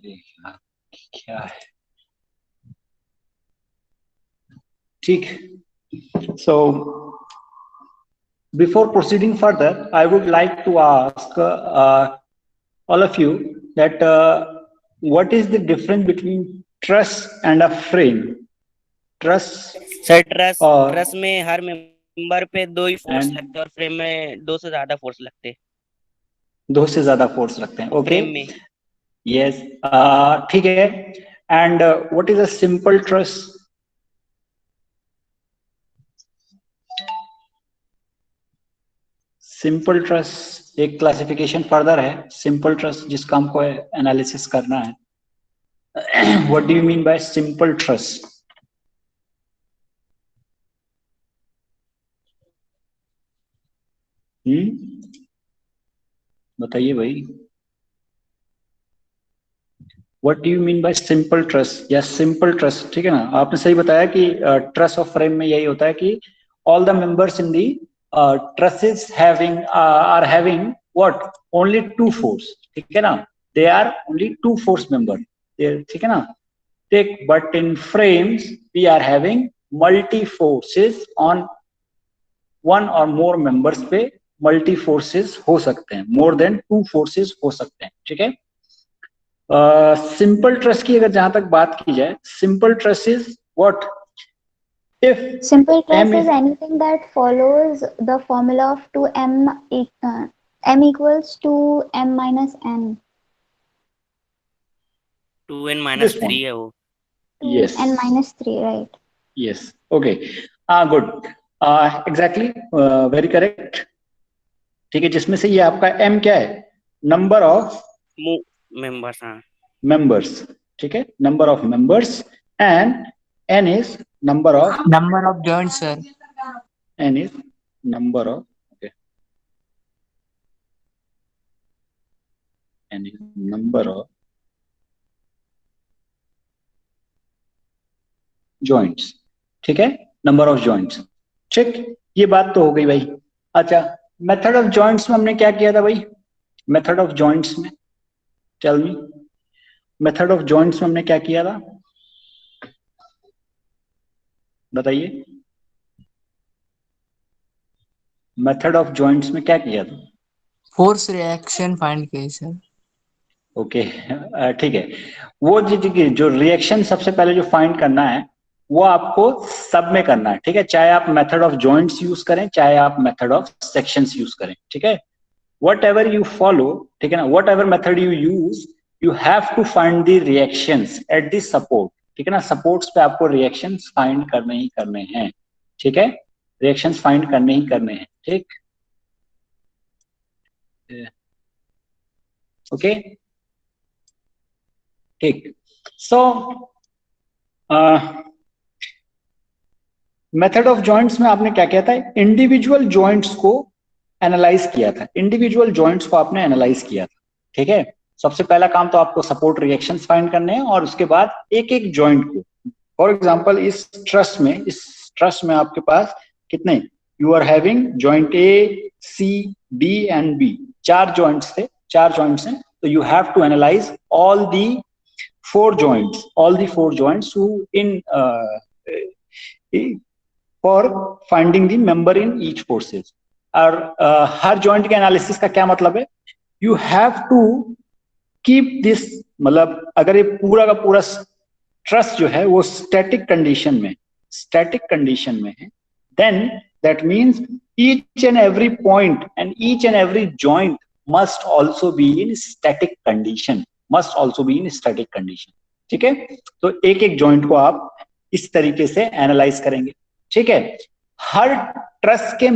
अरे यार, क्या है? ठीक. So before proceeding further, I would like to ask all of you that what is the difference between truss and a frame? Truss sir truss or truss में हर member पे दो ही force and लगते हैं और फ्रेम में दो से ज्यादा फोर्स लगते हैं। दो से ज्यादा फोर्स लगते हैं. ओके. फ्रेम में यस. ठीक है. And what is a simple truss? Simple truss एक क्लासिफिकेशन फर्दर है. सिंपल ट्रस जिसका हमको एनालिसिस करना है. What do you mean by simple truss? बताइए भाई. What do you mean by simple truss या सिंपल ट्रस? ठीक है ना. आपने सही बताया कि ट्रस ऑफ फ्रेम में यही होता है कि all the members in the trusses having are having what only two forces. ठीक है ना. They are only two force member. ठीक है ना. ठीक. But in frames we are having multi forces on one or more members पे. Multi forces हो सकते हैं. मोर देन टू फोर्सेस हो सकते हैं. ठीक है. सिंपल ट्रस की अगर जहां तक बात की जाए, simple truss is what if Simple m truss is is anything that follows the formula of 2m m equals to m minus n. 2n this - 3 one. है वो। Yes. 2n minus 3, right? Yes. Okay. Good. Exactly. Very correct. ठीक है. जिसमें से ये आपका m क्या है? Number of members. हाँ मेंबर्स. ठीक है. Number of members. And n is number of joints, sir. n is number of okay n is number of joints. ठीक है. Number of joints. ठीक. ये बात तो हो गई भाई. अच्छा, मेथड ऑफ जॉइंट्स में हमने क्या किया था भाई? मेथड ऑफ जॉइंट्स में tell me. Method of joints में हमने क्या किया था? बताइए. मेथड ऑफ जॉइंट्स में क्या किया था? फोर्स रिएक्शन फाइंड किए सर. ओके. ठीक है. वो जो रिएक्शन सबसे पहले जो फाइंड करना है वो आपको सब में करना है. ठीक है. चाहे आप मेथड ऑफ जॉइंट्स यूज करें, चाहे आप मेथड ऑफ सेक्शंस यूज करें. ठीक है. वट एवर यू फॉलो, ठीक है ना, whatever method you use, you have to find the reactions at the support. ठीक है ना. सपोर्ट्स पे आपको रिएक्शंस फाइंड करने ही करने हैं. ठीक है. रिएक्शंस फाइंड करने ही करने हैं. ठीक. ओके. ठीक. सो मेथड ऑफ जॉइंट्स में आपने क्या किया था? इंडिविजुअल जॉइंट्स को एनालाइज किया था. इंडिविजुअल जॉइंट्स को आपने एनालाइज किया था. ठीक है. सबसे पहला काम तो आपको सपोर्ट रिएक्शंस फाइंड करने हैं और उसके बाद एक एक जॉइंट को. फॉर एग्जांपल इस ट्रस में आपके पास कितने? You are having joint A, C, D and B. चार जॉइंट्स थे. चार जॉइंट्स हैं. तो you have to analyse all the four joints who in for finding the member in each forces. और हर जॉइंट के एनालिसिस का क्या मतलब है? You have to keep this, मतलब अगर ये पूरा का पूरा ट्रस जो है वो स्टैटिक कंडीशन में है, then that means each and every point and each and every joint must also be in static condition. ठीक है. तो एक एक जॉइंट को आप इस तरीके से एनालाइज करेंगे. ठीक है. हर ट्रस के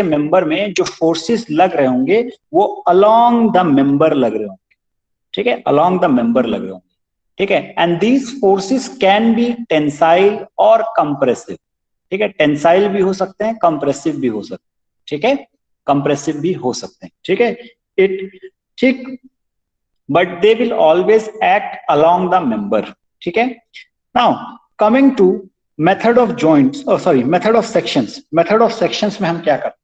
मेंबर में जो फोर्सेस लग रहे होंगे वो अलोंग द मेंबर लग रहे होंगे. ठीक है. अलोंग द मेंबर लग रहे होंगे. ठीक है. And these forces can be tensile और कंप्रेसिव. ठीक है. टेंसाइल भी हो सकते हैं, कंप्रेसिव भी हो सकते हैं. ठीक है. कंप्रेसिव भी हो सकते हैं. ठीक है. ठीक. but they will always act along the member. ठीक है. Now coming to method of sections. Method of sections में हम क्या करते हैं?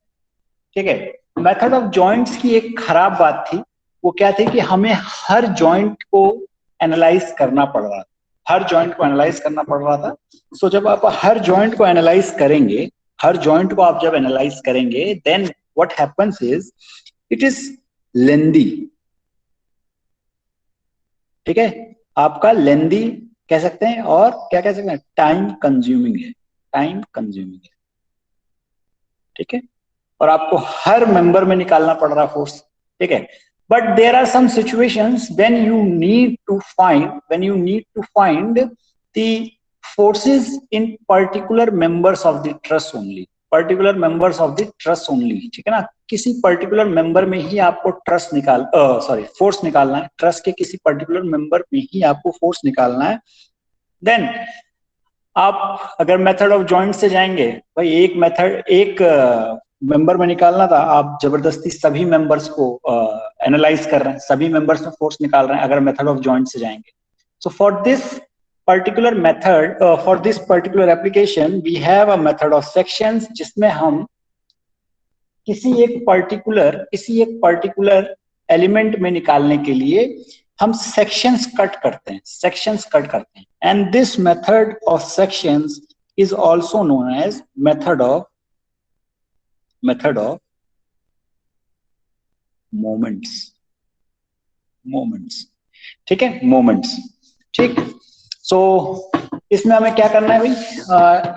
ठीक है. Method of joints की एक खराब बात थी वो क्या थे कि हमें हर जॉइंट को एनालाइज करना पड़ रहा था, हर जॉइंट को एनालाइज करना पड़ रहा था। सो जब आप हर जॉइंट को एनालाइज करेंगे, हर जॉइंट को आप जब एनालाइज करेंगे, then what happens is it is lengthy, ठीक है, आपका लेंदी कह सकते हैं, और क्या कह सकते हैं, टाइम कंज्यूमिंग है, टाइम कंज्यूमिंग है, ठीक है, और आपको हर मेंबर में निकालना पड़ रहा फोर्स, ठीक है। But there are some situations when you need to find the forces in particular members of the truss only, particular members of the truss only, ठीक है ना, किसी पर्टिकुलर मेंबर में ही आपको फोर्स निकालना है, ट्रस्ट के किसी पर्टिकुलर मेंबर में ही आपको फोर्स निकालना है। देन आप अगर मेथड ऑफ जॉइंट से जाएंगे, भाई एक मेंबर में निकालना था, आप जबरदस्ती सभी मेंबर्स को एनालाइज कर रहे हैं, सभी मेंबर्स में फोर्स निकाल रहे हैं अगर मेथड ऑफ जॉइंट से जाएंगे। So for this particular method, for this particular application we have a method of sections, जिसमें हम किसी एक पर्टिकुलर एलिमेंट में निकालने के लिए हम सेक्शंस कट करते हैं, and this method of sections is also known as method of moments, ठीक है, मोमेंट्स, ठीक। सो इसमें हमें क्या करना है भाई,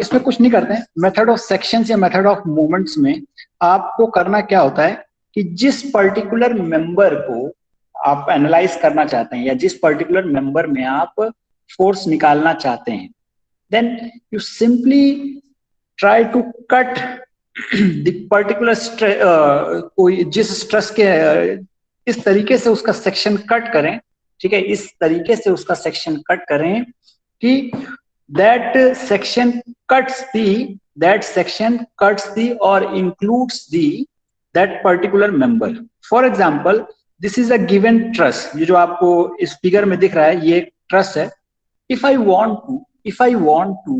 इसमें कुछ नहीं करते हैं, मेथड ऑफ सेक्शंस या मेथड ऑफ मोमेंट्स में आपको करना क्या होता है कि जिस पर्टिकुलर मेंबर को आप एनालाइज करना चाहते हैं या जिस पर्टिकुलर मेंबर में आप फोर्स निकालना चाहते हैं, then you simply try to cut the particular कोई जिस स्ट्रेस के इस तरीके से उसका सेक्शन कट करें, ठीक है, इस तरीके से उसका सेक्शन कट करें कि that section cuts the or includes that particular member. For example, this is a given truss, ये जो आपको इस फिगर में दिख रहा है, ये ट्रस है। If I want to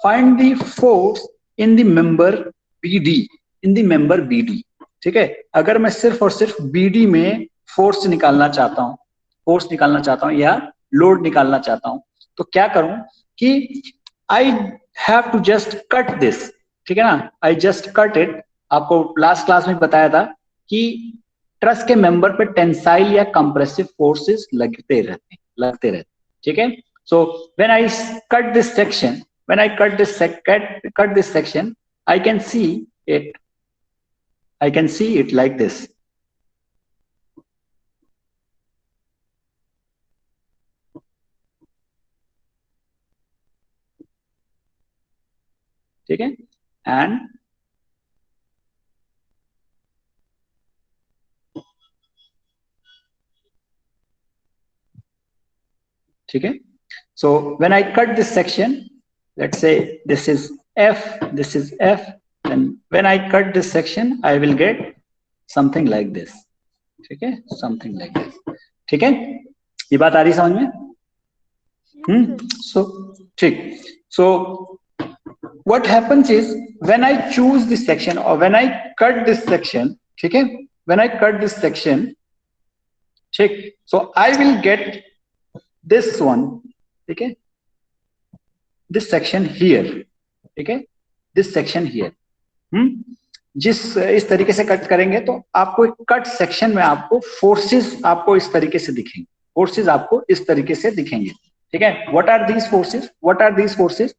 find the force in the member BD, ठीक है, अगर मैं सिर्फ और सिर्फ BD में फोर्स निकालना चाहता हूं या लोड निकालना चाहता हूं, तो क्या करूं कि I have to just cut this, ठीक है ना, आई जस्ट कट इट। आपको लास्ट क्लास में बताया था कि ट्रस के मेंबर पे टेंसाइल या कंप्रेसिव फोर्सेस लगते रहते, ठीक है। So when I cut this section, I can see it like this, ठीक है, एंड ठीक है। So when I cut this section, let's say this is F, then when I cut this section, I will get something like this, ठीक है, something like this, ठीक है, ये बात आ रही समझ में? So ठीक, so what happens is when I choose this section or when I cut this section, ठीक है, when I cut this section, ठीक, so I will get this one, ठीक है, this section here, ठीक है, this section here, जिस इस तरीके से कट करेंगे तो आपको एक कट सेक्शन में आपको फोर्सेस आपको इस तरीके से दिखेंगे, ठीक है। What are these forces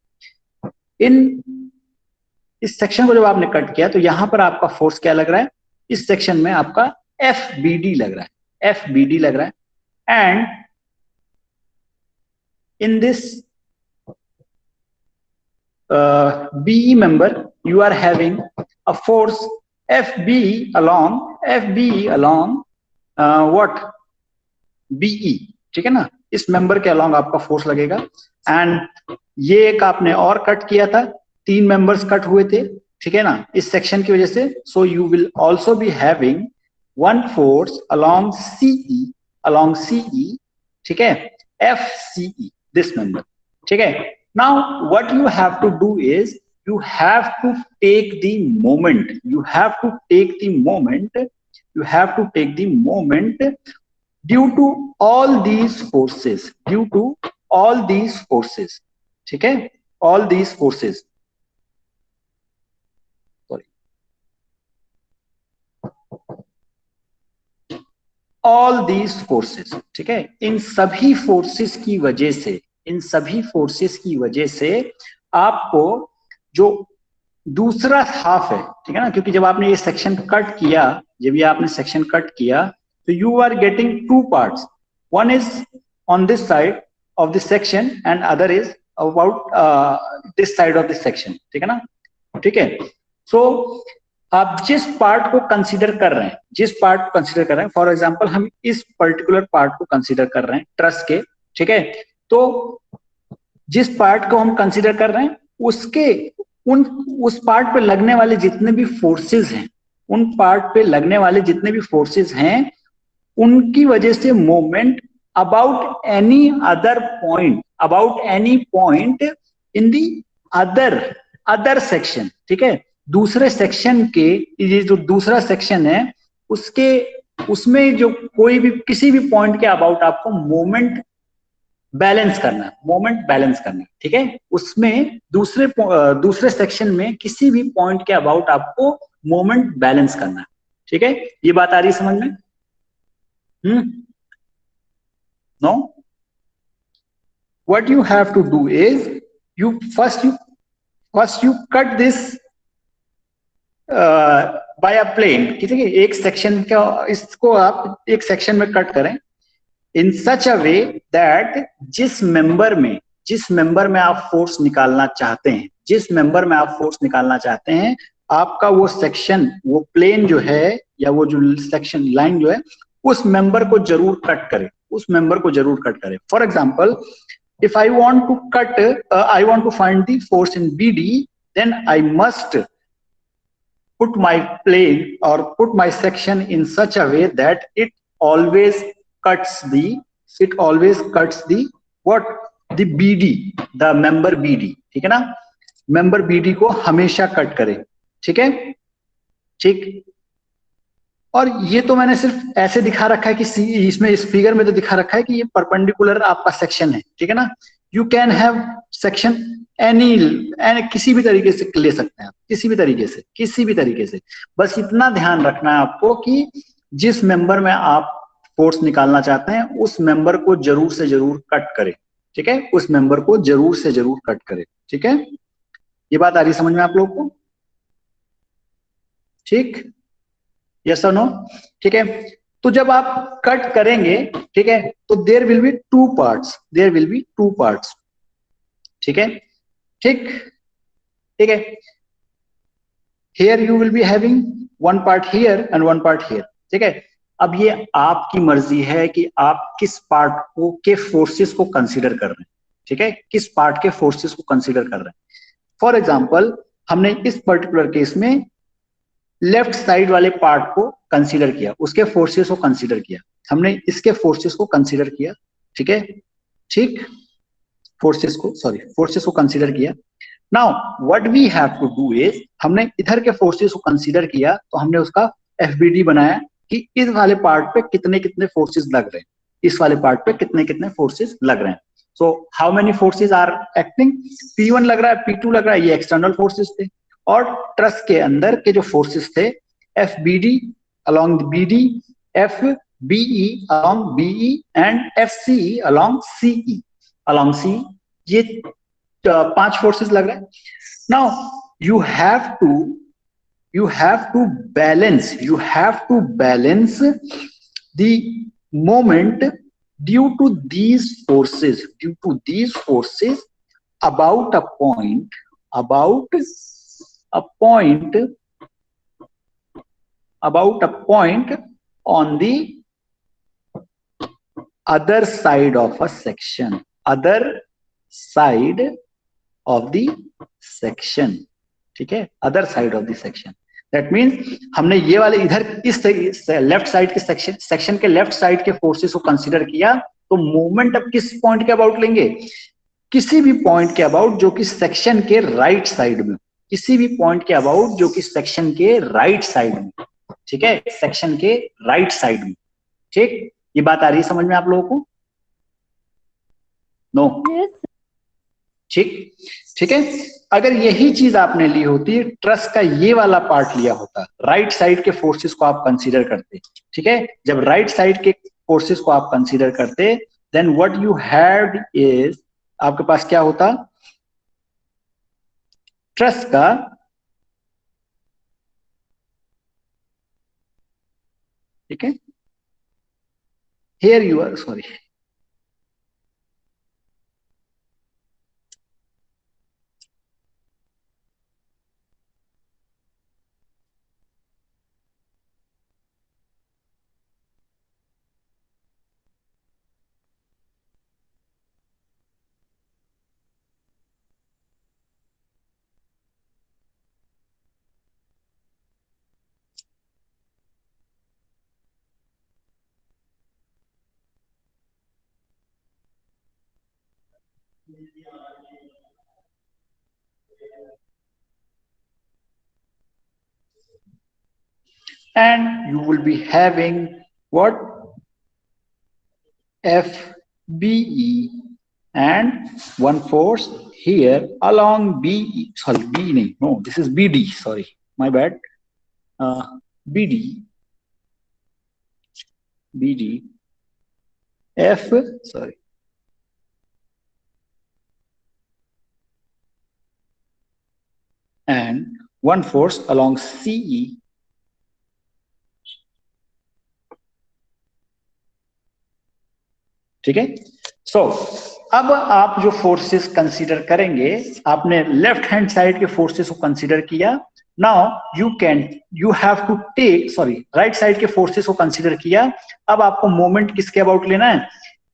in इस सेक्शन को जब आपने कट किया तो यहां पर आपका फोर्स क्या लग रहा है, इस सेक्शन में आपका FBD लग रहा है, and in this BE member you are having a force FB along what BE, ठीक है ना, इस मेंबर के अलॉन्ग आपका फोर्स लगेगा। एंड ये एक आपने और कट किया था, 3 मेंबर्स कट हुए थे, ठीक है ना, इस सेक्शन की वजह से। So you will also be having one force along CE, ठीक है, FCE, this member, ठीक है। Now what you have to do is you have to take the moment you have to take the moment due to all these forces, due to all these forces, ठीक है, all these forces, sorry, all these forces, ठीक है, इन सभी forces की वजह से, इन सभी forces की वजह से आपको जो दूसरा हाफ है, ठीक है ना, क्योंकि जब आपने ये सेक्शन कट किया, जब ये आपने सेक्शन कट किया, तो you are getting two parts, one is on this side of this section and other is about this side of this section, ठीक है ना, ठीक है। सो आप जिस पार्ट को कंसीडर कर रहे हैं, जिस पार्ट को कंसीडर कर रहे हैं, फॉर एग्जांपल हम इस पर्टिकुलर पार्ट को कंसीडर कर रहे हैं ट्रस के, ठीक है, तो जिस पार्ट को हम कंसीडर कर रहे हैं उसके उस पार्ट पे लगने वाले जितने भी फोर्सेस हैं, उन पार्ट पे लगने वाले जितने भी फोर्सेस हैं, उनकी वजह से moment about any other point, about any point in the other section, ठीक है, दूसरे सेक्शन के, ये जो दूसरा सेक्शन है उसके, उसमें जो कोई भी किसी भी पॉइंट के अबाउट आपको मोमेंट बैलेंस करना है, मोमेंट बैलेंस करना है, ठीक है, उसमें दूसरे सेक्शन में किसी भी पॉइंट के अबाउट आपको मोमेंट बैलेंस करना है, ठीक है। ये बात आ रही है समझ में? No, what you have to do is you first you cut this by a plane, ठीक है, एक सेक्शन का, इसको आप एक सेक्शन में कट करें इन सच अ वे दैट जिस मेंबर में आप फोर्स निकालना चाहते हैं, जिस मेंबर में आप फोर्स निकालना चाहते हैं, आपका वो सेक्शन, वो प्लेन जो है या वो जो सेक्शन लाइन जो है, उस मेंबर को जरूर कट करे, उस मेंबर को जरूर कट करे। For example, if I want to cut, I want to find the force in BD, then I must put my plane or put my section in such a way that it always cuts the what, the BD, the member BD, ठीक है ना, member BD को हमेशा cut करे, ठीक है, ठीक। और ये तो मैंने सिर्फ ऐसे दिखा रखा है कि इसमें इस फिगर में तो दिखा रखा है कि ये परपेंडिकुलर आपका सेक्शन है, ठीक है ना। You can have section any किसी भी तरीके से ले सकते हैं आप, किसी भी तरीके से, बस इतना ध्यान रखना है आपको कि जिस मेंबर में आप फोर्स निकालना चाहते हैं उस मेंबर को जरूर से जरूर कट करें, ठीक है, उस मेंबर को जरूर से जरूर कट करें, ठीक है। ये बात आ रही समझ में आप लोग को? ठीक, यस और नो? ठीक है, तो जब आप कट करेंगे, ठीक है, तो there will be two parts, ठीक है, ठीक, ठीक है। Here you will be having one part here and one part here, ठीक है। अब ये आपकी मर्जी है कि आप किस पार्ट को के फोर्सेस को कंसीडर कर रहे हैं, ठीक है, किस पार्ट के फोर्सेस को कंसीडर कर रहे हैं। फॉर एग्जांपल, हमने इस पर्टिकुलर केस में लेफ्ट साइड वाले पार्ट को कंसीडर किया, उसके फोर्सेस को कंसीडर किया, हमने इसके फोर्सेस को कंसीडर किया, ठीक है, ठीक, फोर्सेस को कंसीडर किया। Now what we have to do is, हमने इधर के फोर्सेस को कंसीडर किया तो हमने उसका FBD बनाया कि इस वाले पार्ट पे कितने कितने फोर्सेस लग रहे हैं, इस वाले पार्ट पे कितने कितने फोर्सेस लग रहे हैं। So how many forces are acting, P1 लग रहा है, P2 लग रहा है, ये एक्सटर्नल फोर्सेस थे, और ट्रस के अंदर के जो फोर्सेस थे, FBD along the BD, FBE along BE and FCE along CE, ये 5 फोर्सेस लग रहे हैं। Now you have to balance the moment due to these forces about a point on the other side of a section, ठीक है, other side of the section. That means हमने ये वाले इधर इस लेफ्ट साइड के सेक्शन के left side के फोर्सेस को कंसीडर किया, तो मूवमेंट अब किस पॉइंट के अबाउट लेंगे, किसी भी पॉइंट के अबाउट जो कि सेक्शन के राइट साइड में, किसी भी पॉइंट के अबाउट जो कि सेक्शन के राइट साइड में, ठीक है, सेक्शन के राइट साइड में। ठीक, ये बात आ रही है समझ में आप लोगों को? नो? ठीक, ठीक है। अगर यही चीज आपने ली होती, ट्रस का ये वाला पार्ट लिया होता, राइट साइड के फोर्सेस को आप कंसीडर करते, ठीक है, जब राइट साइड के फोर्सेस को आप कंसीडर करते, then what you had is, आपके पास क्या होता, ट्रस का ठीक है, here you are sorry, and you will be having what, FBE and one force here along BE, sorry BE, no, this is BD, sorry, my bad, BD, F, sorry, and one force along CE, ठीक है। सो अब आप जो forces consider करेंगे, आपने left hand side के forces को consider किया, now you have to take, sorry right side के फोर्सेस को कंसीडर किया, अब आपको मोमेंट किसके अबाउट लेना है,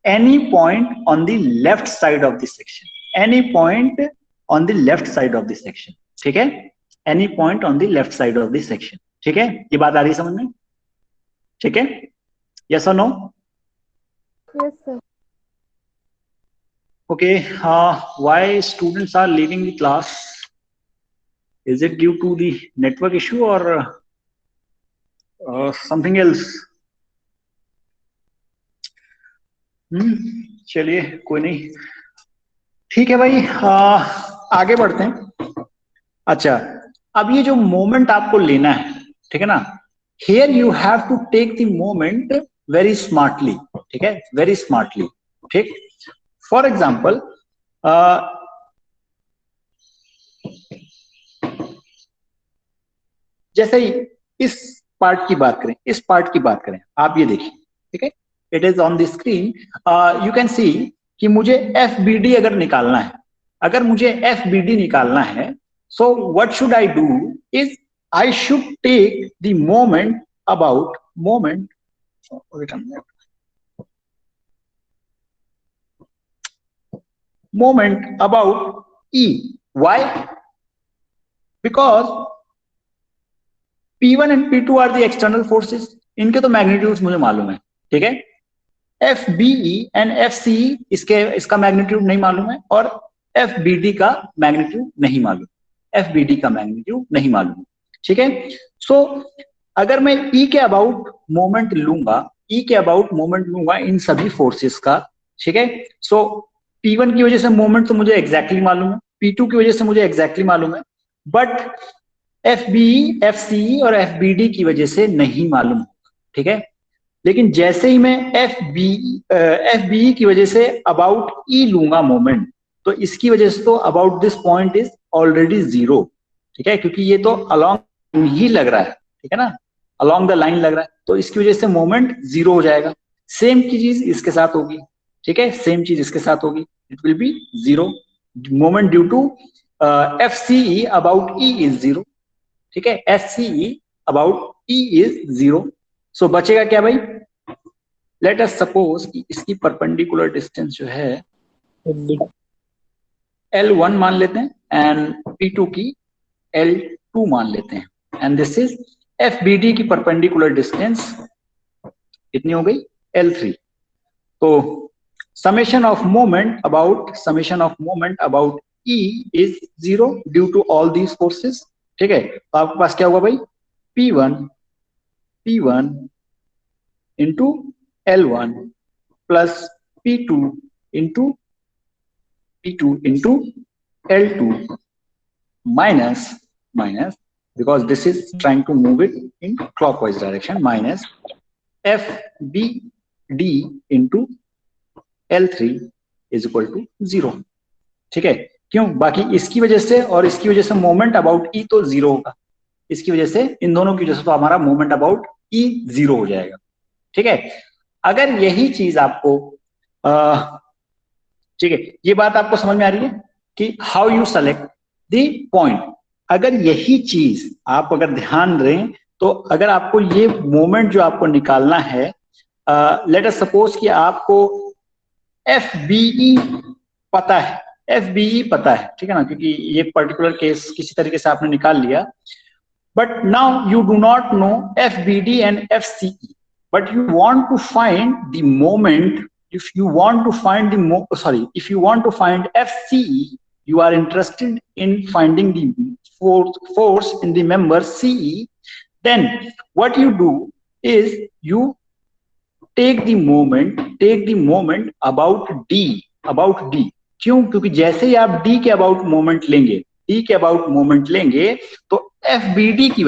any point on the left side of the section, any point on the left side of the section, ठीक है, any point on the left side of the section, ठीक है, ये बात आ रही है समझ में? ठीक है, यस और no? Yes, sir. Okay, why students are leaving the class? Is it due to the network issue or something else? चलिए कोई नहीं, ठीक है भाई, आगे बढ़ते हैं। अच्छा, अब ये जो मोमेंट आपको लेना है, ठीक है ना, here you have to take the moment very smartly, ठीक है, very smartly, ठीक। फॉर एग्जाम्पल जैसे ही इस पार्ट की बात करें, इस पार्ट की बात करें, आप ये देखिए, ठीक है, it is on the screen, you can see कि मुझे FBD अगर निकालना है, अगर मुझे FBD निकालना है, so what should I do is I should take the moment about moment about E. Why? Because P1 and P2 are the external forces, इनके तो मैग्नीट्यूड्स मुझे मालूम है, ठीक है, FBE and FCE इसका मैग्नीट्यूड नहीं मालूम है, और FBD का मैग्नीट्यूड नहीं मालूम, FBD का मैग्नीट्यूड नहीं मालूम, ठीक है। सो अगर मैं E के अबाउट मोमेंट लूंगा, E के अबाउट मोमेंट लूंगा इन सभी फोर्सेस का, ठीक है, सो P1 की वजह से मोमेंट तो मुझे एग्जैक्टली मालूम है, P2 की वजह से मुझे एग्जैक्टली मालूम है, बट FBE, FCE और FBD की वजह से नहीं मालूम, ठीक है। लेकिन जैसे ही मैं FBE की वजह से अबाउट E लूंगा मोमेंट, तो इसकी वजह से तो about this point is already zero, ठीक है, क्योंकि ये तो अलोंग ही लग रहा है, ठीक है ना, अलोंग द लाइन लग रहा है, तो इसकी वजह से मोमेंट जीरो हो जाएगा। सेम की चीज इसके साथ होगी, ठीक है, सेम चीज इसके साथ होगी, it will be zero, moment due to FCE about E is zero, ठीक है, FCE about E is zero. So बचेगा क्या भाई, लेट अस सपोज कि इसकी परपेंडिकुलर डिस्टेंस जो है L1 मान लेते हैं, एंड P2 की L2 मान लेते हैं, एंड दिस इज FBD की परपेंडिकुलर डिस्टेंस कितनी हो गई, L3। तो summation of moment about E is zero due to all these forces, ठीक है। तो आपके पास क्या होगा भाई, P1 P1 into L1 plus P2 into L2 minus because this is trying to move it in clockwise direction, minus FBD into L3 is equal to 0. ठीक है, क्यों? बाकी इसकी वजह से और इसकी वजह से मोमेंट अबाउट ई तो 0 होगा, इसकी वजह से, इन दोनों की वजह से तो हमारा मोमेंट अबाउट ई 0 हो जाएगा. ठीक है, अगर यही चीज आपको ठीक है, ये बात आपको समझ में आ रही है कि how you select the point. अगर यही चीज आप अगर ध्यान दें तो अगर आपको ये मोमेंट जो आपको निकालना है, लेट अस सपोज कि आपको FBE पता है, FBE पता है, ठीक है ना, क्योंकि ये पर्टिकुलर केस किसी तरीके से आपने निकाल लिया, but now you do not know FBD and FCE, but you want to find the moment. If you want to find if you want to find FCE, you are interested in finding the force in the member CE, then what you do is you take the moment about D. क्यों? क्योंकि जैसे ही आप D के about moment लेंगे तो FBD की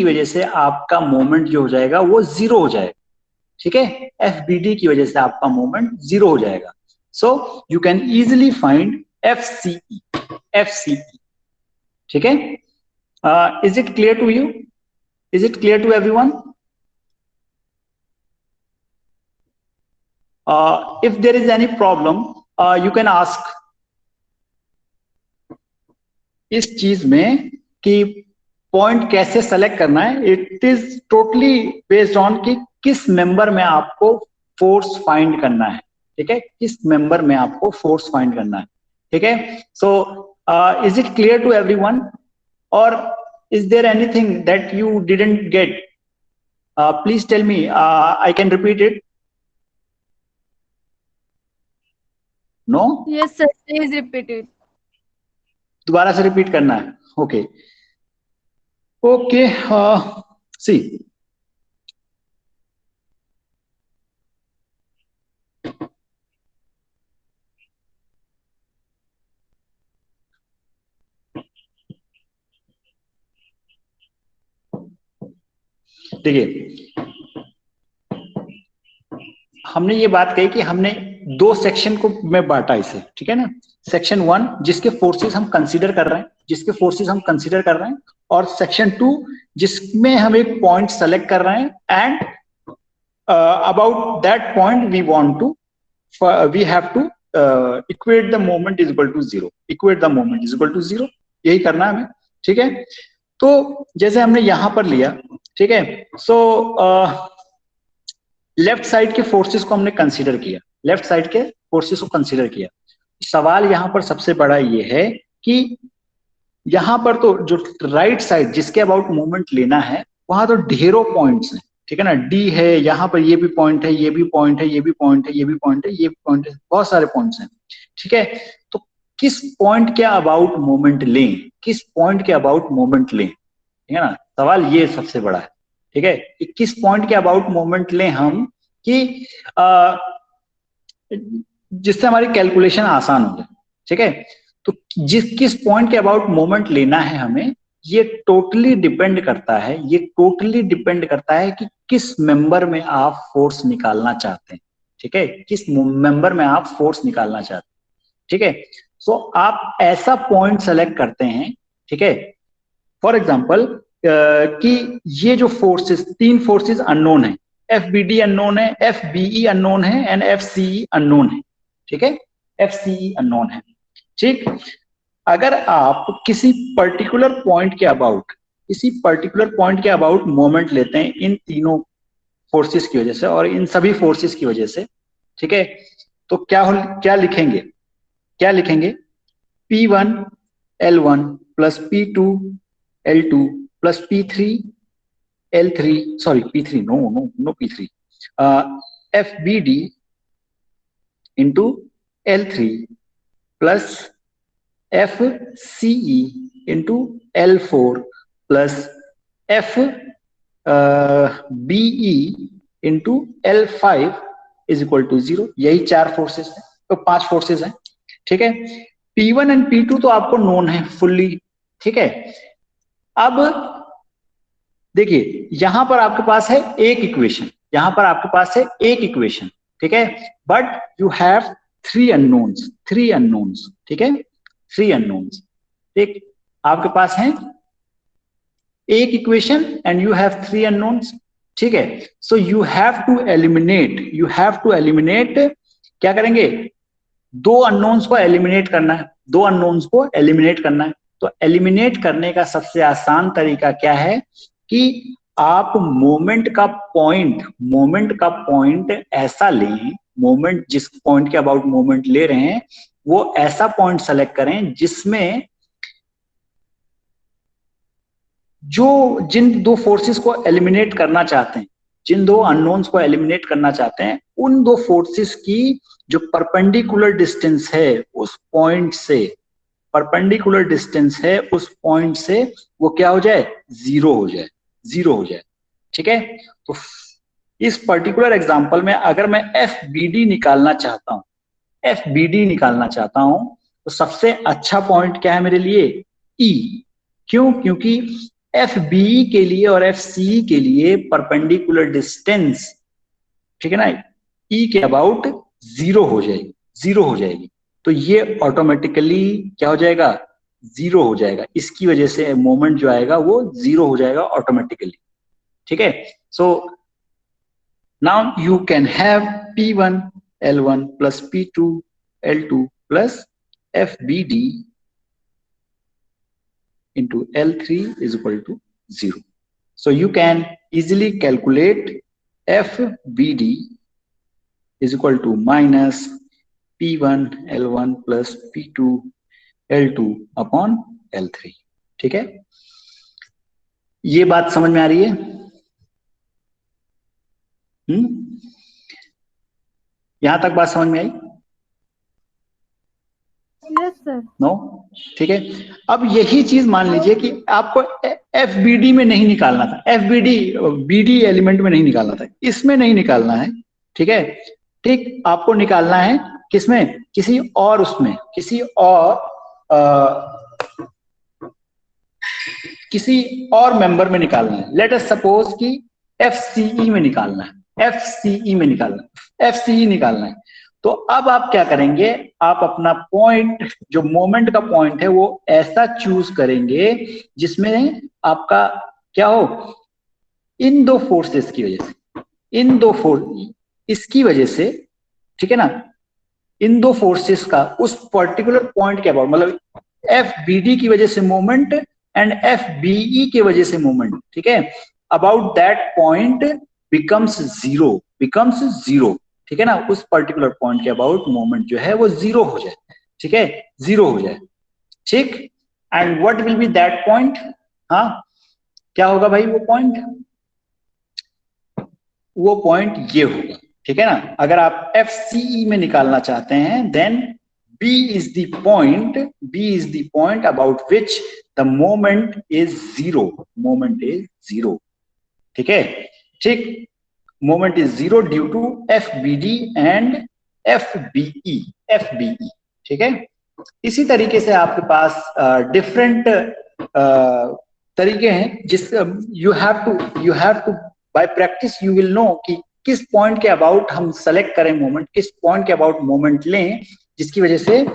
वजह से आपका मोमेंट जो हो जाएगा वो 0 हो जाएगा. ठीक है, FBD की वजह से आपका मोमेंट 0 हो जाएगा. So you can easily find FCE. ठीक है, is it clear to you? Is it clear to everyone? If there is any problem, you can ask. इस चीज में कि पॉइंट कैसे सेलेक्ट करना है, it is totally based on कि किस मेंबर में आपको फोर्स फाइंड करना है. ठीक है, किस मेंबर में आपको फोर्स फाइंड करना है. ठीक है, so is it clear to everyone, और is there anything that you didn't get? Please tell me, I can repeat it. No? Yes, sir. Please repeat it. दोबारा से रिपीट करना है. ओके सी, देखिए, हमने ये बात कही कि हमने 2 सेक्शन को में बांटा इसे. ठीक है ना, सेक्शन 1 जिसके फोर्सेस हम कंसीडर कर रहे हैं, और सेक्शन 2 जिसमें हम एक पॉइंट सेलेक्ट कर रहे हैं, and about that point we have to equate the moment is equal to 0. यही करना है हमें. ठीक है, तो जैसे हमने यहां पर लिया, ठीक है, सो लेफ्ट साइड के फोर्सेस को हमने कंसीडर किया. सवाल यहां पर सबसे बड़ा ये है कि यहां पर तो जो राइट साइड जिसके अबाउट मूवमेंट लेना है, वहां तो ढेरों पॉइंट्स हैं. ठीक है ना, डी है, यहां पर ये भी पॉइंट है, ये भी पॉइंट है, ये भी पॉइंट है, ये भी पॉइंट है, ये भी पॉइंट है, बहुत सारे पॉइंट्स हैं. ठीक है, तो किस पॉइंट के अबाउट मोमेंट लें? ठीक है ना, सवाल ये सबसे बड़ा है. ठीक है, कि किस पॉइंट के अबाउट मोमेंट लें हम, कि जिससे हमारी कैलकुलेशन आसान हो जाए. ठीक है, तो किस पॉइंट के अबाउट मोमेंट लेना है हमें, ये टोटली डिपेंड करता है कि किस मेंबर में आप फोर्स निकालना चाहते हैं. ठीक है, किस मेंबर में आप फोर्स निकालना चाहते हैं. ठीक है, सो आप ऐसा पॉइंट सेलेक्ट करते हैं. ठीक है, फॉर एग्जांपल कि ये जो फोर्सेस, 3 फोर्सेस अननोन है, FBD अननोन है, FBE अननोन है, एंड FCE अननोन है. ठीक है, FCE अननोन है. ठीक, अगर आप किसी पर्टिकुलर पॉइंट के अबाउट मोमेंट लेते हैं इन तीनों फोर्सेस की वजह से और इन सभी फोर्सेस की वजह से, ठीक है, तो क्या लिखेंगे? P1 L1 plus P2 L2 plus P3 L3, sorry P3, no P3, FBD into L3 plus FCE into L4 plus BE into L5 is equal to 0। यही 4 फोर्सेस है, तो 5 फोर्सेस हैं, ठीक है। P1 एंड P2 तो आपको known है fully, ठीक है। अब देखिए यहां पर आपके पास है एक इक्वेशन, यहां पर आपके पास है एक इक्वेशन, ठीक है, but you have 3 unknowns, 3 unknowns, ठीक है, 3 अननोन्स। ठीक, आपके पास है एक equation and you have 3 unknowns, ठीक है। So you have to eliminate, क्या करेंगे, 2 अननोन्स को एलिमिनेट करना है, 2 अननोन्स को एलिमिनेट करना है। तो एलिमिनेट करने का सबसे आसान तरीका क्या है कि आप मोमेंट का पॉइंट ऐसा लें, मोमेंट जिस पॉइंट के अबाउट मोमेंट ले रहे हैं वो ऐसा पॉइंट सेलेक्ट करें जिसमें जिन 2 फोर्सेस को एलिमिनेट करना चाहते हैं, जिन 2 अननोन्स को एलिमिनेट करना चाहते हैं, उन 2 फोर्सेस की जो परपेंडिकुलर डिस्टेंस है उस पॉइंट से, परपेंडिकुलर डिस्टेंस है उस पॉइंट से वो क्या हो जाए, 0 हो जाए, 0 हो जाए, ठीक है। तो इस पर्टिकुलर एग्जांपल में अगर मैं FBD निकालना चाहता हूं, FBD निकालना चाहता हूं, तो सबसे अच्छा पॉइंट क्या है मेरे लिए, E। क्यों? क्योंकि FBE के लिए और FCE के लिए परपेंडिकुलर डिस्टेंस, ठीक है ना, E के अबाउट 0 हो जाएगी, 0 हो जाएगी। तो ये ऑटोमेटिकली क्या हो जाएगा, 0 हो जाएगा। इसकी वजह से मोमेंट जो आएगा वो 0 हो जाएगा ऑटोमेटिकली, ठीक है। So now you can have P1 L1 plus P2 L2 plus FBD into L3 is equal to 0. So you can easily calculate FBD is equal to minus P1 L1 plus P2 L2 upon L3, ठीक है। ये बात समझ में आ रही है? यहां तक बात समझ में आई? Yes, sir. नो, ठीक है। अब यही चीज मान लीजिए कि आपको FBD में नहीं निकालना था, BD एलिमेंट में नहीं निकालना था, इसमें नहीं निकालना है, ठीक है। ठीक, आपको निकालना है किसमें, किसी और उसमें, किसी और मेंबर में निकालना है। लेट अस सपोज कि FCE में निकालना है, FCE निकालना है। तो अब आप क्या करेंगे, आप अपना पॉइंट, जो मोमेंट का पॉइंट है वो ऐसा चूज करेंगे जिसमें आपका क्या हो, इन 2 फोर्सेस की वजह से, इसकी वजह से, ठीक है ना, इन 2 फोर्सेस का उस पर्टिकुलर पॉइंट के अबाउट, मतलब FBD की वजह से मोमेंट एंड FBE की वजह से मोमेंट, ठीक है, about that point becomes zero, ठीक है ना। उस पर्टिकुलर पॉइंट के अबाउट मोमेंट जो है वो 0 हो जाए, ठीक है, 0 हो जाए, ठीक। And what will be that point, हाँ क्या होगा भाई वो पॉइंट ये होगा, ठीक है ना। अगर आप FCE में निकालना चाहते हैं then B is the point about which the moment is zero, ठीक है, ठीक, moment is 0 due to FBD and FBE, ठीक है। इसी तरीके से आपके पास डिफरेंट तरीके हैं जिस you have to by practice you will know कि किस पॉइंट के अबाउट हम सेलेक्ट करें मोमेंट, किस पॉइंट के अबाउट मोमेंट लें जिसकी वजह से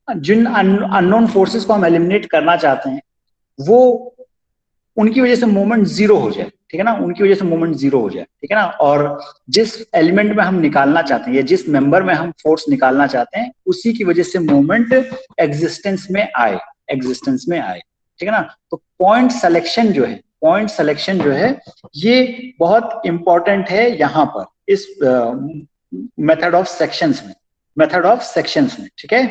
जिन अननोन फोर्सेस को हम एलिमिनेट करना चाहते हैं वो उनकी वजह से मोमेंट 0 हो जाए, ठीक है ना, उनकी वजह से मोमेंट 0 हो जाए, ठीक है ना। और जिस एलिमेंट में हम निकालना चाहते हैं या जिस मेंबर में हम फोर्स निकालना चाहते हैं उसी की वजह से मोमेंट एग्जिस्टेंस में आए, ठीक है ना। तो पॉइंट सिलेक्शन जो है ये बहुत इंपॉर्टेंट है यहाँ पर इस मेथड ऑफ सेक्शंस में, ठीक है।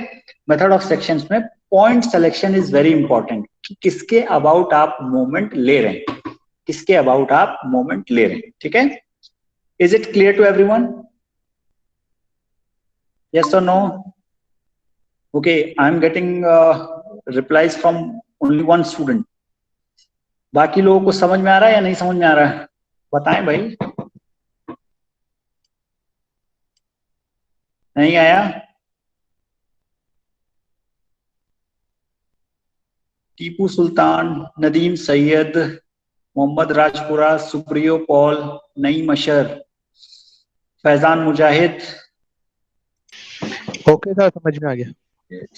मेथड ऑफ सेक्शंस में point selection is very important कि किसके अबाउट आप मोमेंट ले रहे हैं, ठीक है। Is it clear to everyone? Yes और नो? Okay, I am getting replies from only one student. बाकी लोगों को समझ में आ रहा है या नहीं समझ में आ रहा है, बताएं भाई। नहीं आया? टीपू सुल्तान, नदीम सैयद, मोहम्मद राजपुरा, सुप्रियो पॉल, नईम अशर, फैजान मुजाहिद। ओके सर, समझ में आ गया।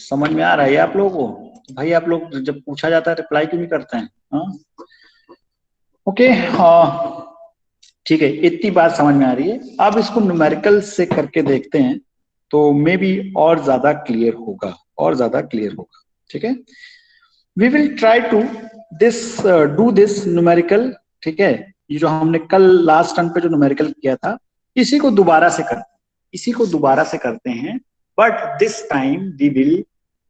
समझ में आ रहा है आप लोगों को? भाई आप लोग जब पूछा जाता है रिप्लाई क्यों नहीं करते हैं? हाँ ओके, हाँ ठीक है, इतनी बात समझ में आ रही है। अब इसको न्यूमेरिकल से करके देखते हैं तो मे बी और ज्यादा क्लियर होगा, और ज्यादा क्लियर होगा। ठीक है, we will try to do this numerical. ठीक है, ये जो हमने कल लास्ट टर्न पे जो न्यूमेरिकल किया था, इसी को दोबारा से करते हैं, but this time we will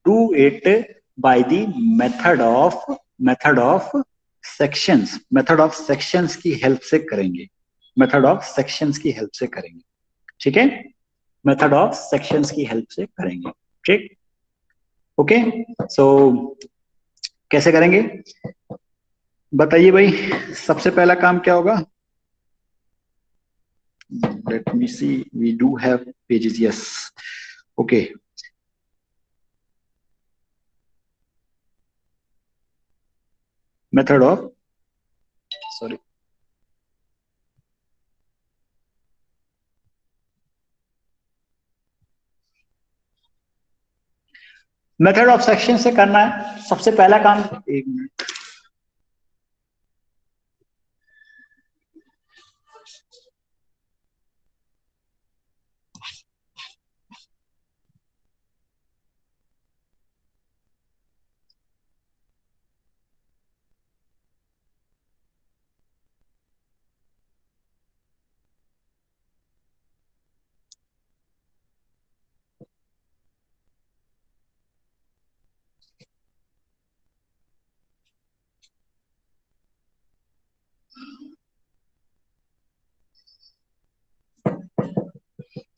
do it by the method of sections की हेल्प से करेंगे, ठीक है, मेथड ऑफ सेक्शंस की हेल्प से करेंगे। ठीक, ओके, सो कैसे करेंगे बताइए भाई। सबसे पहला काम क्या होगा? Let me see, we do have pages, yes, okay. Method of, sorry, method of section से करना है सबसे पहला काम। एक minute,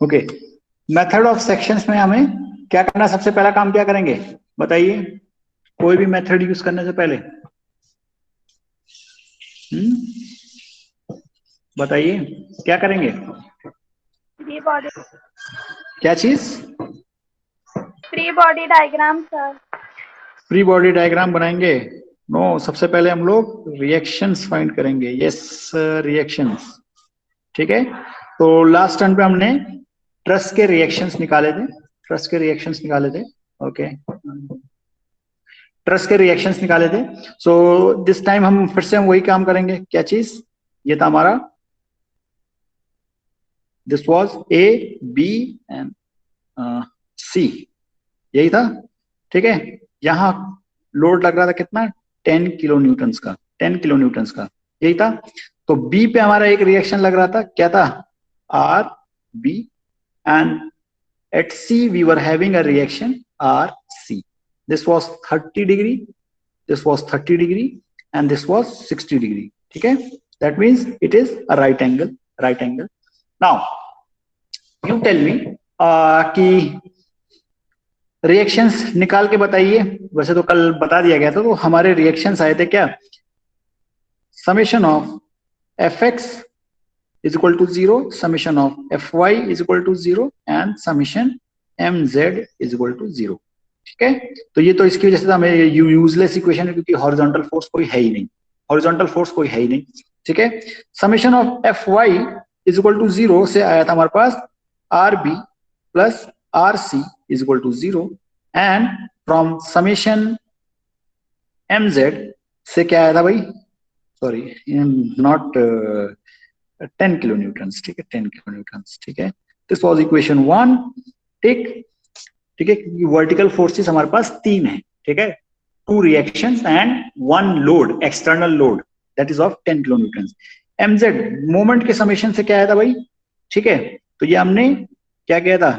okay. Method of sections में हमें क्या करना है? सबसे पहला काम क्या करेंगे बताइए, कोई भी मेथड यूज करने से पहले। बताइए क्या करेंगे? फ्री बॉडी क्या चीज? Free body diagram sir. Free body diagram बनाएंगे? नो, सबसे पहले हम लोग रिएक्शंस फाइंड करेंगे। यस, रिएक्शंस, ठीक है। तो लास्ट टर्न पे हमने ट्रस के रिएक्शंस निकाले थे, ओके, ट्रस के रिएक्शंस निकाले थे। सो दिस टाइम हम फिर से वही काम करेंगे। क्या चीज? ये था हमारा, this was A B and C, यही था, ठीक है। यहां लोड लग रहा था कितना? 10 किलो न्यूटन्स का, यही था। तो बी पे हमारा एक रिएक्शन लग रहा था, क्या था? R B, and at C we were having a reaction R C. This was 30 degree, this was 30 degree, and this was 60 degree, ठीक है। That means it is a right angle. Now you tell me कि reactions निकाल के बताइए। वैसे तो कल बता दिया गया था, तो हमारे रिएक्शंस आए थे क्या? Summation of F X is equal to 0, summation of F Y is equal to 0, and summation M Z is equal to 0, ठीक है। तो ये तो इसकी वजह से हमें यूजलेस इक्वेशन है, क्योंकि हॉरिजॉन्टल फोर्स कोई है ही नहीं, ठीक है। Summation of F Y is equal to 0 से आया था हमारे पास R B plus R C is equal to 0, and from summation mz से क्या आया था भाई? सॉरी, नॉट 10 किलो न्यूटन्स, ठीक है, 10 किलो न्यूटन्स, ठीक है। दिस वाज इक्वेशन 1, ठीक है। वर्टिकल फोर्सेस हमारे पास 3 है, ठीक है, 2 reactions and 1 load, external load, that is of 10 kilo Newton's. mz moment के समेशन से क्या आया था भाई? ठीक है, तो ये हमने क्या किया था?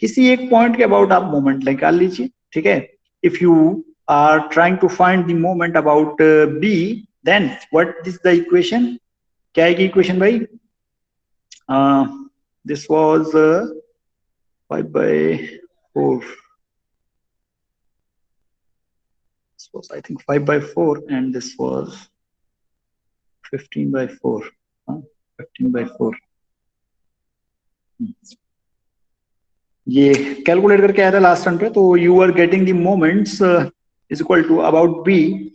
किसी एक पॉइंट के अबाउट आप मोमेंट निकाल लीजिए, ठीक है। If you are trying to find the moment about B, then what is the equation? क्या है की इक्वेशन भाई? This was 5/4, this was I think 5/4, and this was 15/4, हाँ 15/4। ये कैलकुलेट करके आया था लास्ट रन पे। तो you are getting the moments is equal to about B.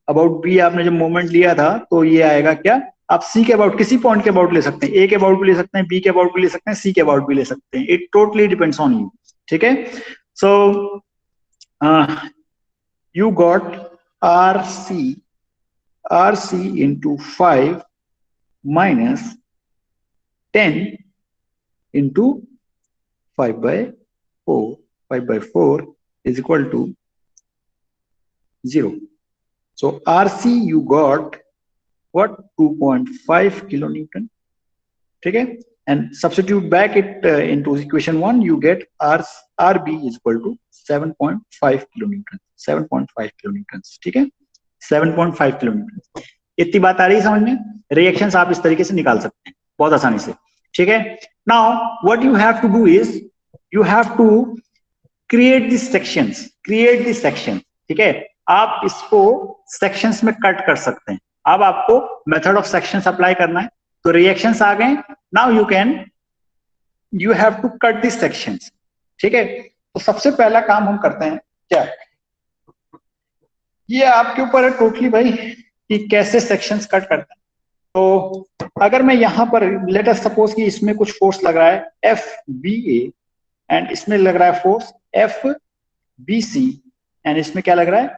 About B आपने जब मोमेंट लिया था तो ये आएगा क्या, आप सी के अबाउट किसी पॉइंट के अबाउट ले सकते हैं, ए के अबाउट भी ले सकते हैं, बी के अबाउट भी ले सकते हैं, सी के अबाउट भी ले सकते हैं। It totally depends on you. ठीक है, so you got RC into 5 minus 10 into 5/4. 5/4 is equal to 0. So RC you got what, 2.5 kilonewton. ठीक है, and substitute back it into equation 1, you get RB is equal to 7.5 kilonewton. 7.5 kilonewtons। ठीक है, 7.5 kilometre. इतनी बात आ रही है समझ में? रिएक्शंस आप इस तरीके से निकाल सकते हैं बहुत आसानी से। ठीक है, now what you have to do is you have to create this sections. Create this section. ठीक है, आप इसको सेक्शंस में कट कर सकते हैं। अब आपको मेथड ऑफ सेक्शंस अप्लाई करना है। तो रिएक्शंस आ गए, now you have to cut this sections. ठीक है, तो सबसे पहला काम हम करते हैं क्या, ये आपके ऊपर है टोटली भाई कि कैसे सेक्शंस कट करते हैं। तो अगर मैं यहां पर लेट अस सपोज कि इसमें कुछ फोर्स लग रहा है FBA एंड इसमें लग रहा है फोर्स FBC एंड इसमें क्या लग रहा है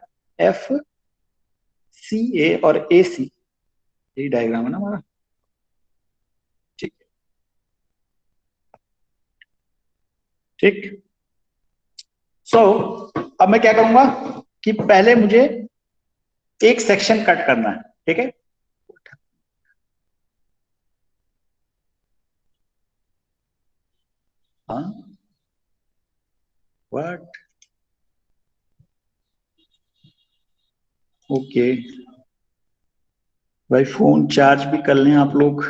FCA और AC। यही डायग्राम है ना हमारा। ठीक ठीक, सो अब मैं क्या करूंगा कि पहले मुझे एक सेक्शन कट करना है। ठीक है, हाँ व्हाट, ओके भाई फोन चार्ज भी कर लें आप लोग।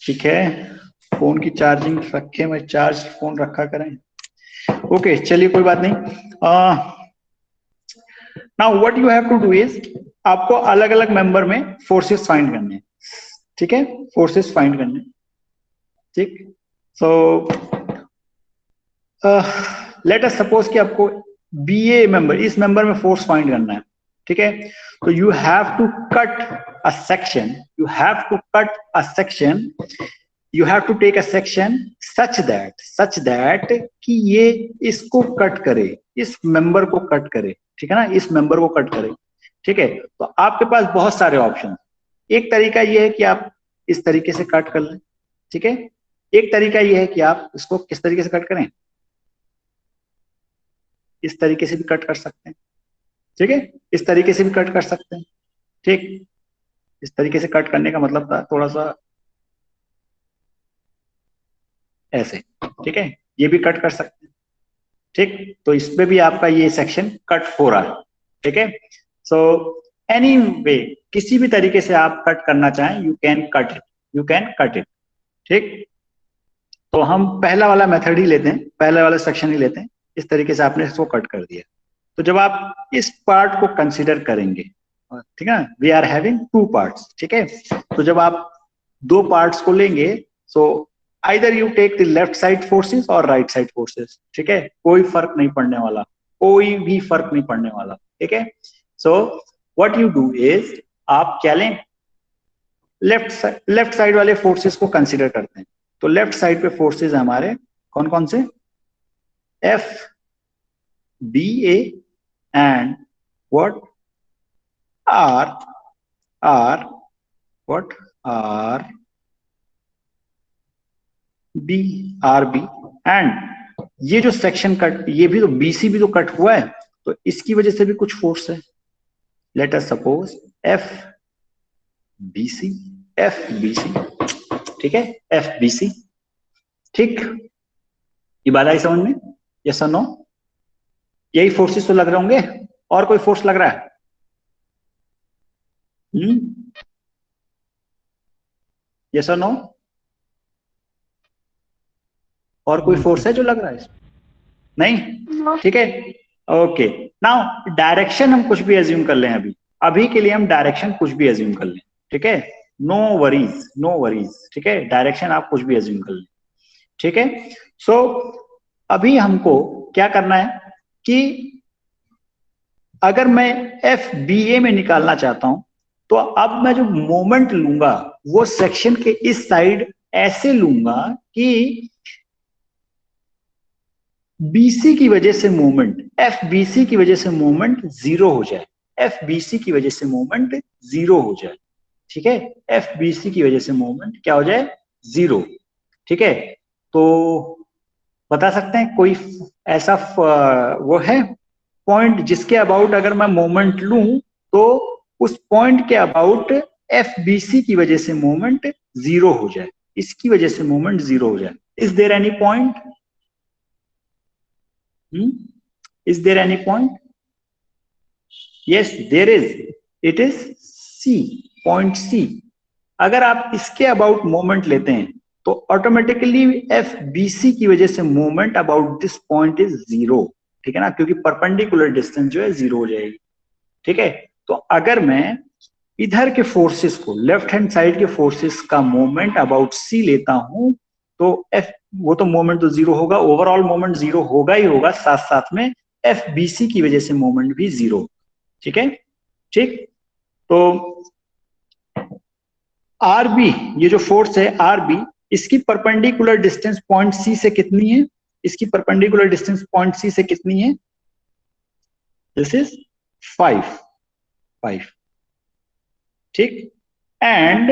ठीक है, फोन की चार्जिंग रखें, मैं चार्ज फोन रखा करें। ओके चलिए कोई बात नहीं। Now what you have to do is आपको अलग अलग मेंबर में फोर्सेस फाइंड करने हैं। ठीक है, फोर्सेस फाइंड करने। ठीक, सो लेट अस सपोज कि आपको BA मेंबर, इस मेंबर में फोर्स फाइंड करना है। ठीक है, तो you have to cut a section, you have to cut a section, you have to take a section such that कि ये इसको कट करे, इस मेंबर को कट करे। ठीक है ना, इस मेंबर को कट करे। ठीक है, तो आपके पास बहुत सारे ऑप्शन। एक तरीका ये है कि आप इस तरीके से कट कर लें। ठीक है, एक तरीका ये है कि आप इसको किस तरीके से कट करें, इस तरीके से भी कट कर सकते हैं। ठीक है, इस तरीके से भी कट कर सकते हैं। ठीक, इस तरीके से कट करने का मतलब था थोड़ा सा ऐसे। ठीक है, ये भी कट कर सकते हैं। ठीक, तो इसमें भी आपका ये सेक्शन कट हो रहा है। ठीक है, सो एनीवे किसी भी तरीके से आप कट करना चाहें you can cut it, you can cut it. ठीक, तो हम पहला वाला मेथड ही लेते हैं, पहला वाला सेक्शन ही लेते हैं। इस तरीके से आपने इसको कट कर दिया। तो जब आप इस पार्ट को कंसीडर करेंगे, ठीक है, वी आर हैविंग 2 पार्ट्स। ठीक है, तो जब आप 2 पार्ट्स को लेंगे so either you take the left side forces or right side forces. ठीक है, कोई फर्क नहीं पड़ने वाला, कोई भी फर्क नहीं पड़ने वाला। ठीक है, so what you do is आप क्या लें, लेफ्ट साइड वाले फोर्सेस को कंसीडर करते हैं। तो लेफ्ट साइड पे फोर्सेस हमारे कौन कौन से, FBA and what RB and ये जो सेक्शन कट, ये भी तो BC भी तो कट हुआ है, तो इसकी वजह से भी कुछ फोर्स है। Let us suppose FBC। ठीक है, FBC। ठीक, ये बात आई समझ में? यस और नो? यही फोर्सेस तो लग रहे होंगे, और कोई फोर्स लग रहा है? यस और नो? और कोई फोर्स है जो लग रहा है इसमें? नहीं? ठीक है, ओके। नाउ डायरेक्शन हम कुछ भी एज्यूम कर लें, अभी के लिए हम डायरेक्शन कुछ भी एज्यूम कर लें। ठीक है, नो वरीज, नो वरीज, ठीक है, डायरेक्शन आप कुछ भी एज्यूम कर लें, ठीक है। सो अभी हमको क्या करना है कि अगर मैं एफ बी ए में निकालना चाहता हूं तो अब मैं जो मोमेंट लूंगा वो सेक्शन के इस साइड ऐसे लूंगा कि बीसी की वजह से मूवमेंट, एफ बीसी की वजह से मूवमेंट जीरो हो जाए, एफ बीसी की वजह से मूवमेंट जीरो हो जाए, ठीक है, एफ बीसी की वजह से मूवमेंट क्या हो जाए, जीरो, ठीक है। तो बता सकते हैं कोई ऐसा वो है पॉइंट जिसके अबाउट अगर मैं मोमेंट लूं तो उस पॉइंट के अबाउट एफ बीसी की वजह से मूवमेंट जीरो हो जाए, इसकी वजह से मूवमेंट जीरो हो जाए। Is there any point? Is there any point? Yes, there is. It is C, point C. अगर आप इसके अबाउट मोमेंट लेते हैं तो ऑटोमेटिकली एफ बी सी की वजह से moment about this point is zero, ठीक है ना, क्योंकि परपेंडिकुलर डिस्टेंस जो है जीरो हो जाएगी, ठीक है। तो अगर मैं इधर के फोर्सेस को, लेफ्ट हैंड साइड के फोर्सेस का मोमेंट अबाउट सी लेता हूं तो एफ, वो तो मोमेंट तो जीरो होगा, ओवरऑल मोमेंट जीरो होगा ही होगा, साथ साथ में एफ बी सी की वजह से मोमेंट भी जीरो, ठीक है, ठीक। तो आर बी, ये जो फोर्स है आर बी, इसकी परपेंडिकुलर डिस्टेंस पॉइंट सी से कितनी है, इसकी परपेंडिकुलर डिस्टेंस पॉइंट सी से कितनी है, दिस इज 5, ठीक। एंड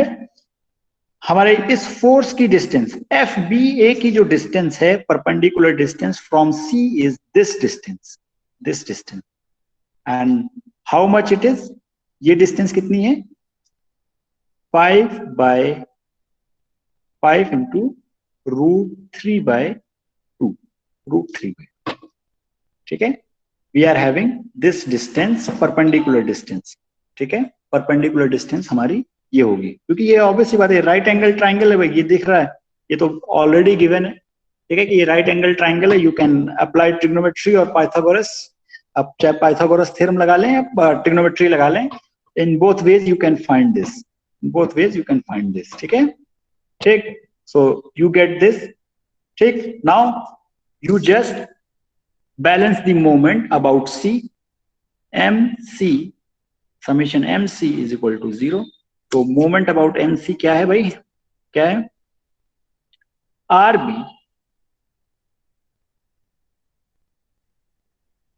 हमारे इस फोर्स की डिस्टेंस एफ बी ए की जो डिस्टेंस है, perpendicular distance from C is this distance, and how much it is, ये डिस्टेंस कितनी है, 5/5 इंटू √3/2, √3/2, ठीक है। We are having this distance, perpendicular distance, ठीक है, परपेंडिकुलर डिस्टेंस हमारी ये होगी, क्योंकि ये ऑब्वियसली बात है, राइट एंगल ट्राइंगल है भाई, ये दिख रहा है, ये तो ऑलरेडी गिवन है, ठीक है, कि ये राइट एंगल ट्राइंगल है। यू कैन अप्लाई ट्रिग्नोमेट्री और पाइथागोरस, अब चाहे पाइथागोरस थ्योरम लगा लें या ट्रिग्नोमेट्री लगा लें, in both ways you can find this, both ways you can find this, ठीक है, ठीक। so you get this, ठीक। now you just balance the moment about C, MC, summation MC is equal to 0, तो moment about MC क्या है भाई, क्या है, RB,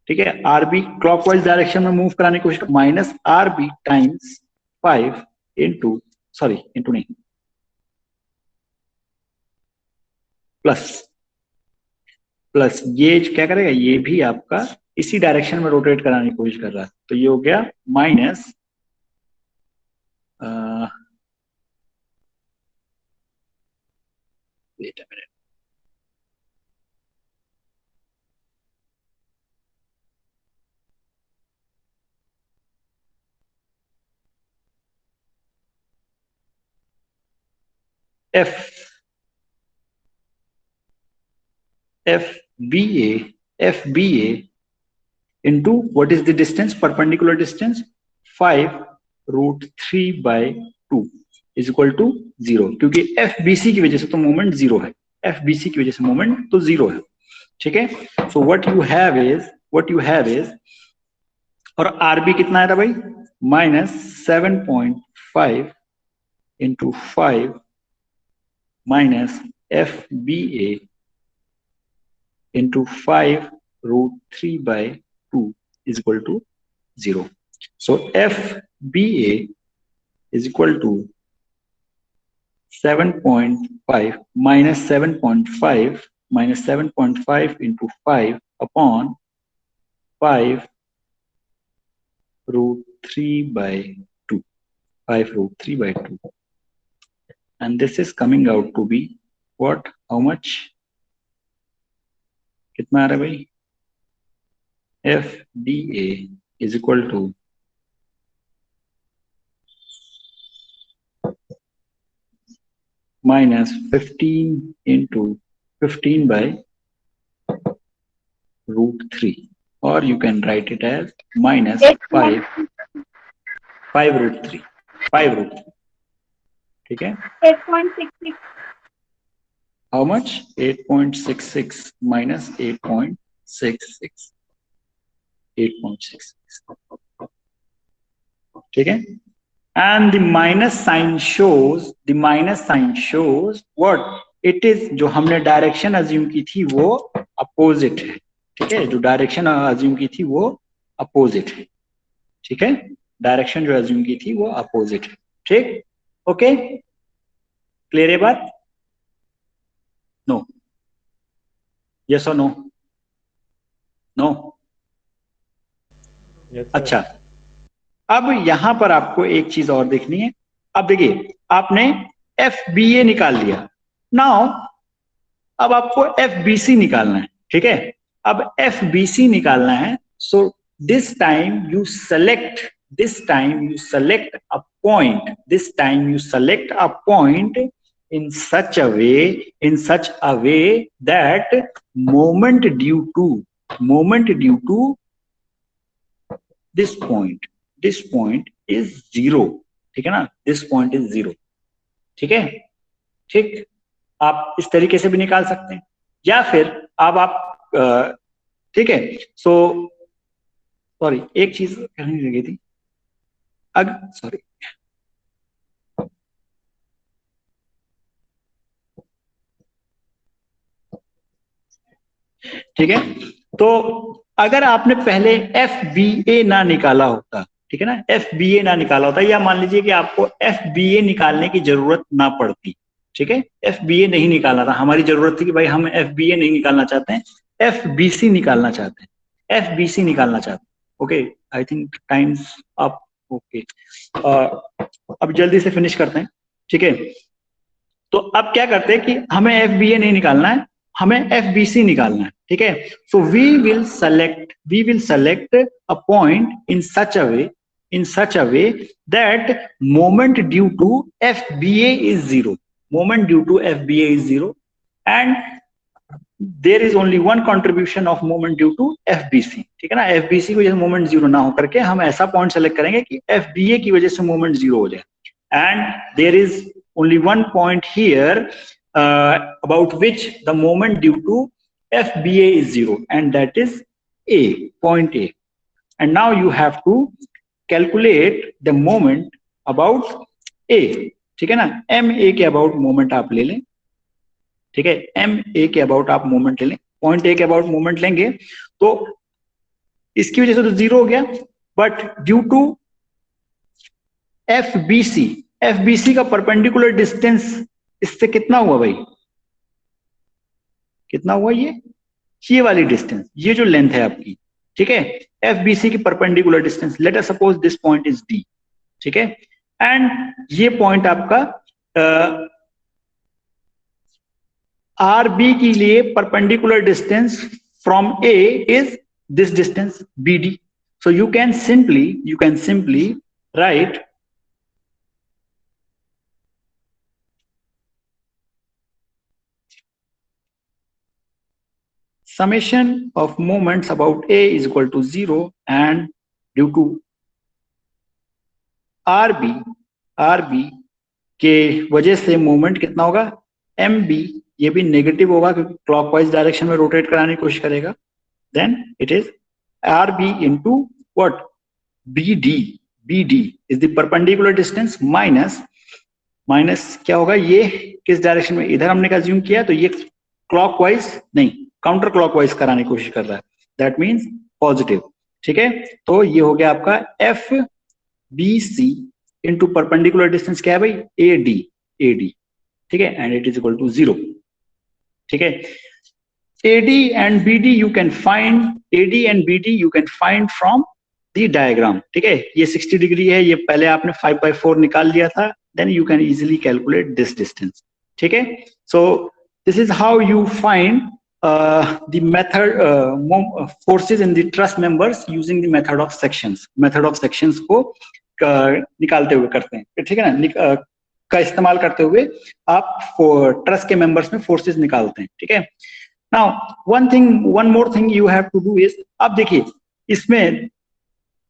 ठीक है, RB क्लॉकवाइज डायरेक्शन में मूव कराने की कोशिश, minus RB times 5 into, sorry into नहीं, प्लस ये क्या करेगा, ये भी आपका इसी डायरेक्शन में रोटेट कराने की कोशिश कर रहा है, तो ये हो गया minus wait a minute, FBA into what is the distance, perpendicular distance, 5√3/2 is equal to 0, क्योंकि FBC की वजह से तो मोमेंट जीरो है, FBC की वजह से मोमेंट तो जीरो है, ठीक है। So what you have is, और RB कितना है था भाई, -7.5 into 5 minus FBA into 5√3/2 is equal to 0. So FBA is equal to 7.5 minus 7.5 into 5 upon 5√3/2, 5√3/2, and this is coming out to be what, how much, कितना आ रहा है भाई, FBA is equal to -15 into 15/√3, or you can write it as -5 √3, ठीक है, 8.66. How much? 8.66 minus 8.66, 8.66, ठीक है। And the minus sign shows what it is, जो हमने डायरेक्शन अज्यूम की थी वो अपोजिट है, ठीक है, जो डायरेक्शन अज्यूम की थी वो अपोजिट है, ठीक है, डायरेक्शन जो अज्यूम की थी वो अपोजिट है, ठीक, ओके, क्लियर है बात? नो, यस और नो? नो, अच्छा, अब यहां पर आपको एक चीज और देखनी है। अब देखिए, आपने FBA निकाल लिया, नाउ अब आपको FBC निकालना है, ठीक है। अब FBC निकालना है, so this time you select a point in such a way that moment due to this point is 0, ठीक है ना, this point is 0, ठीक है, ठीक, आप इस तरीके से भी निकाल सकते हैं, या फिर अब आप ठीक है। सो सॉरी, एक चीज कहनी लगी थी, सॉरी, ठीक है, तो अगर आपने पहले FBA ना निकाला होता, ठीक है ना, FBA ना निकाला होता, या मान लीजिए कि आपको FBA निकालने की जरूरत ना पड़ती, ठीक है, FBA नहीं निकालना था, हमारी जरूरत थी कि भाई हम FBA नहीं निकालना चाहते हैं, FBC निकालना चाहते हैं, FBC निकालना चाहते हैं, okay, I think times up, okay, अब जल्दी से फिनिश करते हैं, ठीक है। तो अब क्या करते हैं कि हमें FBA नहीं निकालना है, हमें FBC निकालना है, ठीक है। So we will select a point in such a way that moment due to FBA is 0, and there is only one contribution of moment due to FBC, ठीक है ना। FBC की वजह से मोमेंट 0 ना होकर के हम ऐसा पॉइंट सेलेक्ट करेंगे कि FBA की वजह से मोमेंट 0 हो जाए, and there is only one point here about which the moment due to FBA is 0, and that is point A, and now you have to calculate the moment about A, ठीक है ना। MA के about moment आप ले लें, ठीक है, MA के अबाउट आप मोमेंट ले लें, पॉइंट A के अबाउट मोमेंट लेंगे तो इसकी वजह से तो 0 हो गया, बट ड्यू टू FBC का परपेंडिकुलर डिस्टेंस इससे कितना हुआ भाई, कितना हुआ, ये वाली डिस्टेंस, ये जो लेंथ है आपकी, ठीक है, FBC की perpendicular distance, let us suppose this point is D, ठीक है, एंड ये पॉइंट आपका RB के लिए perpendicular distance from A is this distance BD, so you can simply write summation of moments about A is equal to 0, and due to RB के वजह से moment कितना होगा, MB, ये भी नेगेटिव होगा क्योंकि क्लॉकवाइज डायरेक्शन में रोटेट कराने की कोशिश करेगा, then it is RB into what, BD is the perpendicular distance minus क्या होगा, ये किस डायरेक्शन में, इधर हमने अज्यूम किया तो ये क्लॉकवाइज नहीं, काउंटर क्लॉकवाइज कराने की कोशिश कर रहा है, दैट मीन्स पॉजिटिव, ठीक है। तो ये हो गया आपका FBC इंटू परपेंडिकुलर डिस्टेंस क्या है भाई, AD, ठीक है, and it is equal to 0, ठीक है। AD and BD you can find from the diagram, ठीक है, ये 60 डिग्री है, ये पहले आपने 5/4 निकाल लिया था, then you can easily calculate this distance, ठीक है। So this is how you find the forces in the truss members using the method of sections को निकालते हुए करते हैं, ठीक है ना, का इस्तेमाल करते हुए आप ट्रस के मेंबर्स में फोर्सेस निकालते हैं, ठीक है। Now one more thing you have to do is, अब देखिए इसमें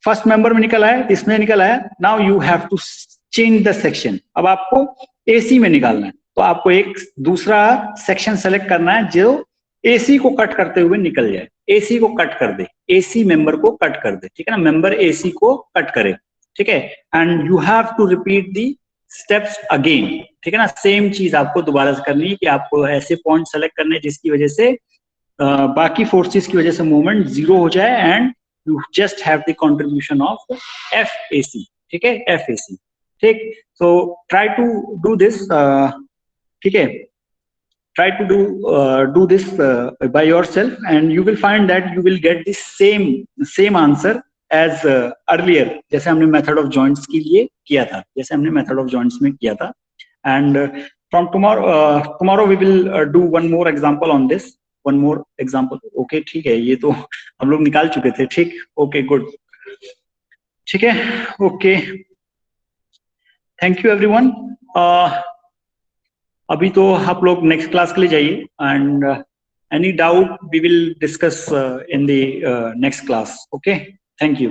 फर्स्ट मेंबर में निकल आया, इसमें निकल आया, now you have to change the section, अब आपको AC में निकालना है, तो आपको एक दूसरा सेक्शन सेलेक्ट करना है जो AC को कट करते हुए निकल जाए, AC को कट कर दे, AC मेंबर को कट कर दे, ठीक है ना, मेंबर AC को कट करे, ठीक है। And you have to repeat the steps again, ठीक है ना, सेम चीज आपको दोबारा से करनी है कि आपको ऐसे पॉइंट सेलेक्ट करने जिसकी वजह से बाकी फोर्सेस की वजह से मूवमेंट जीरो हो जाए and you just have the contribution of FAC, ठीक है, FAC, ठीक। So try to do this, ठीक है, try to do this by yourself and you will find that you will get the same answer as earlier, जैसे हमने method of joints के लिए किया था, जैसे हमने method of joints में किया था। and from tomorrow we will do one more example on this, one more example, okay, ठीक है, ये तो हम लोग निकाल चुके थे, ठीक, okay, good, ठीक है, okay, thank you everyone। अभी तो आप लोग नेक्स्ट क्लास के लिए जाइए and any doubt we will discuss in the next class, okay, thank you.